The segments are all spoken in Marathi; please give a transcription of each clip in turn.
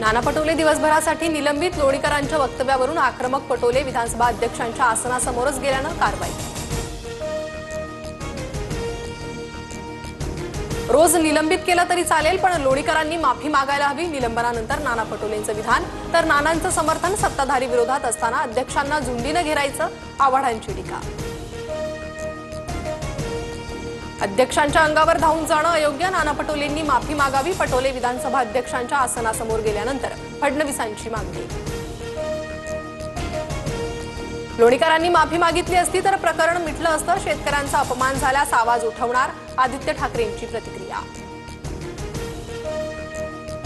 नाना पटोले दिवसभरासाठी निलंबित. लोणीकरांच्या वक्तव्यावरून आक्रमक पटोले विधानसभा अध्यक्षांच्या आसनासमोरच गेल्यानं कारवाई. रोज निलंबित केलं तरी चालेल, पण लोणीकरांनी माफी मागायला हवी. निलंबनानंतर नाना पटोलेंचं विधान. तर नानांचं समर्थन सत्ताधारी विरोधात असताना अध्यक्षांना झुंडीनं घेरायचं, आव्हाडांची टीका. अध्यक्षांच्या अंगावर धावून जाणं अयोग्य. नाना पटोलेंनी माफी मागावी. पटोले विधानसभा अध्यक्षांच्या आसनासमोर गेल्यानंतर फडणवीसांची मागणी. लोणीकरांनी माफी मागितली असती तर प्रकरण मिटलं असतं. शेतकऱ्यांचा अपमान झाल्यास आवाज उठवणार, आदित्य ठाकरेंची प्रतिक्रिया.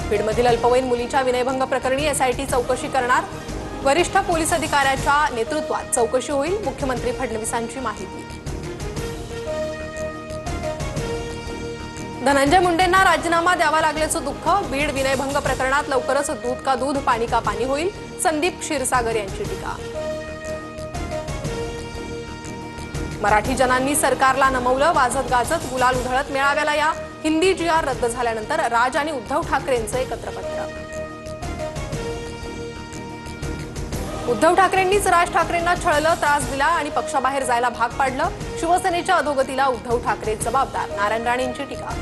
बीडमधील अल्पवयीन मुलीच्या विनयभंग प्रकरणी एसआयटी चौकशी करणार. वरिष्ठ पोलीस अधिकाऱ्याच्या नेतृत्वात चौकशी होईल. मुख्यमंत्री फडणवीसांची माहिती. धनंजय मुंडेंना राजीनामा द्यावा लागल्याचं दुःख. बीड विनयभंग प्रकरणात लवकरच दूध का दूध, पाणी का पाणी होईल. संदीप क्षीरसागर यांची टीका. मराठी जनांनी सरकारला नमवलं. वाजत गाजत गुलाल उधळत मेळाव्याला या. हिंदी GR रद्द झाल्यानंतर राज आणि उद्धव ठाकरेंचं एकत्र पत्र. उद्धव ठाकरेंनीच राज ठाकरेंना छळलं, त्रास दिला आणि पक्षाबाहेर जायला भाग पाडलं. शिवसेनेच्या अधोगतीला उद्धव ठाकरे जबाबदार. नारायण राणेंची टीका.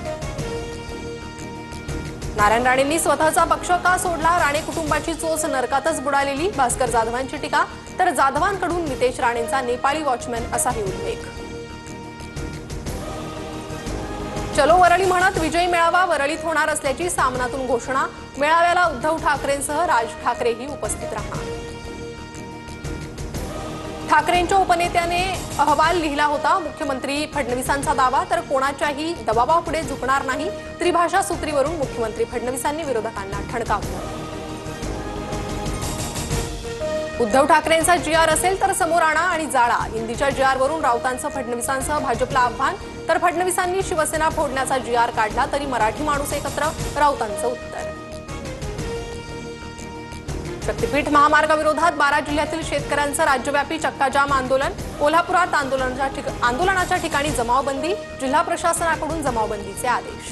नारायण राणेंनी स्वतःचा पक्ष का सोडला? राणे कुटुंबाची चोच नरकातच बुडालेली. भास्कर जाधवांची टीका. तर जाधवांकडून नितेश राणेंचा नेपाळी वॉचमॅन असाही उल्लेख. चलो वरळी म्हणत विजयी मेळावा वरळीत होणार असल्याची सामनातून घोषणा. मेळाव्याला उद्धव ठाकरेंसह राज ठाकरेही उपस्थित राहणार. ठाकरेंच्या उपनेत्याने अहवाल लिहिला होता. मुख्यमंत्री फडणवीसांचा दावा. तर कोणाच्याही दबावापुढे झुकणार नाही. त्रिभाषा सूत्रीवरून मुख्यमंत्री फडणवीसांनी विरोधकांना ठणकावलं. उद्धव ठाकरेंचा GR असेल तर समोर आणा आणि जाळा. हिंदीच्या GR वरून राऊतांचं फडणवीसांसह भाजपला आव्हान. तर फडणवीसांनी शिवसेना फोडण्याचा GR काढला तरी मराठी माणूस एकत्र, राऊतांचं उत्तर. शक्तीपीठ महामार्गाविरोधात 12 जिल्ह्यातील शेतकऱ्यांचं राज्यव्यापी चक्काजाम आंदोलन. कोल्हापुरात आंदोलनाच्या ठिकाणी जमावबंदी. जिल्हा प्रशासनाकडून जमावबंदीचे आदेश.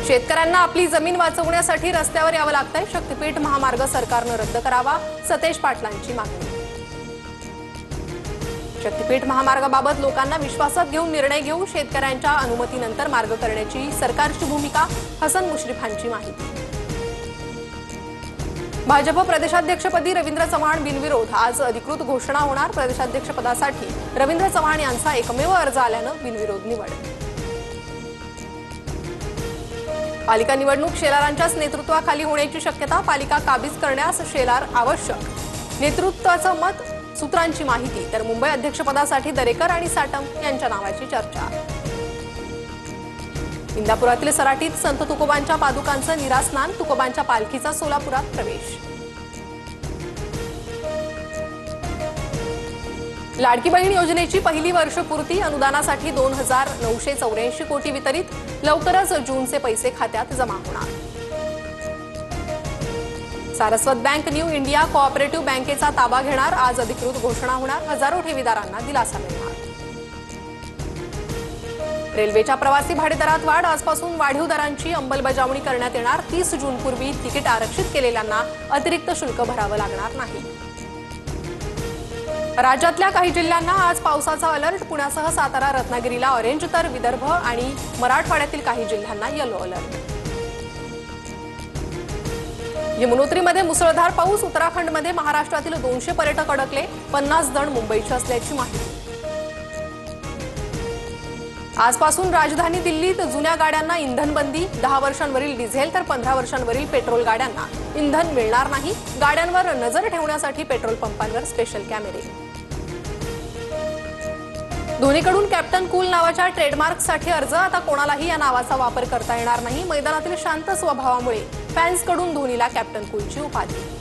शेतकऱ्यांना आपली जमीन वाचवण्यासाठी रस्त्यावर यावं लागतंय. शक्तीपीठ महामार्ग सरकारनं रद्द करावा, सतेज पाटलांची मागणी. शक्तीपीठ महामार्गाबाबत लोकांना विश्वासात घेऊन निर्णय घेऊ. शेतकऱ्यांच्या अनुमतीनंतर मार्ग करण्याची सरकारची भूमिका. हसन मुश्रीफांची माहिती. भाजप प्रदेशाध्यक्षपदी रवींद्र चव्हाण बिनविरोध. आज अधिकृत घोषणा होणार. प्रदेशाध्यक्षपदासाठी रवींद्र चव्हाण यांचा एकमेव अर्ज आल्यानं बिनविरोध निवड. पालिका निवडणूक शेलारांच्याच नेतृत्वाखाली होण्याची शक्यता. पालिका काबीज करण्यास शेलार आवश्यक. नेतृत्वाचं मत, सूत्रांची माहिती. तर मुंबई अध्यक्षपदासाठी दरेकर आणि साटम यांच्या नावाची चर्चा. इंदापुरातील सराटीत संत तुकोबांच्या पादुकांचं निरास्नान. तुकोबांच्या पालखीचा सोलापुरात प्रवेश. लाडकी बहीण योजनेची पहिली वर्षपूर्ती. अनुदानासाठी 2,984 कोटी वितरित. लवकरच जूनचे पैसे खात्यात जमा होणार. Saraswat bank new India cooperative बँकेचा ताबा घेणार. आज अधिकृत घोषणा होणार. हजारो ठेवीदारांना दिलासा मिळणार. रेल्वेच्या प्रवासी भाडेदरात वाढ. आजपासून वाढीव दरांची अंमलबजावणी करण्यात येणार. 30 जूनपूर्वी तिकीट आरक्षित केलेल्यांना अतिरिक्त शुल्क भरावं लागणार नाही. राज्यातल्या काही जिल्ह्यांना आज पावसाचा अलर्ट. पुण्यासह सातारा, रत्नागिरीला ऑरेंज, तर विदर्भ आणि मराठवाड्यातील काही जिल्ह्यांना येलो अलर्ट. यमुनोत्रीमध्ये मुसळधार पाऊस. उत्तराखंडमध्ये महाराष्ट्रातील 200 पर्यटक अडकले. 50 जण मुंबईचे असल्याची माहिती. आजपासून राजधानी दिल्लीत जुन्या गाड्यांना इंधन बंदी. 10 वर्षांवरील डिझेल तर 15 वर्षांवरील पेट्रोल गाड्यांना इंधन मिळणार नाही. गाड्यांवर नजर ठेवण्यासाठी पेट्रोल पंपांवर स्पेशल कॅमेरे. धोनीकडून कॅप्टन कूल नावाच्या ट्रेडमार्कसाठी अर्ज. आता कोणालाही या नावाचा वापर करता येणार नाही. मैदानातील शांत स्वभावामुळे फॅन्सकडून धोनीला कॅप्टन कूलची उपाधी.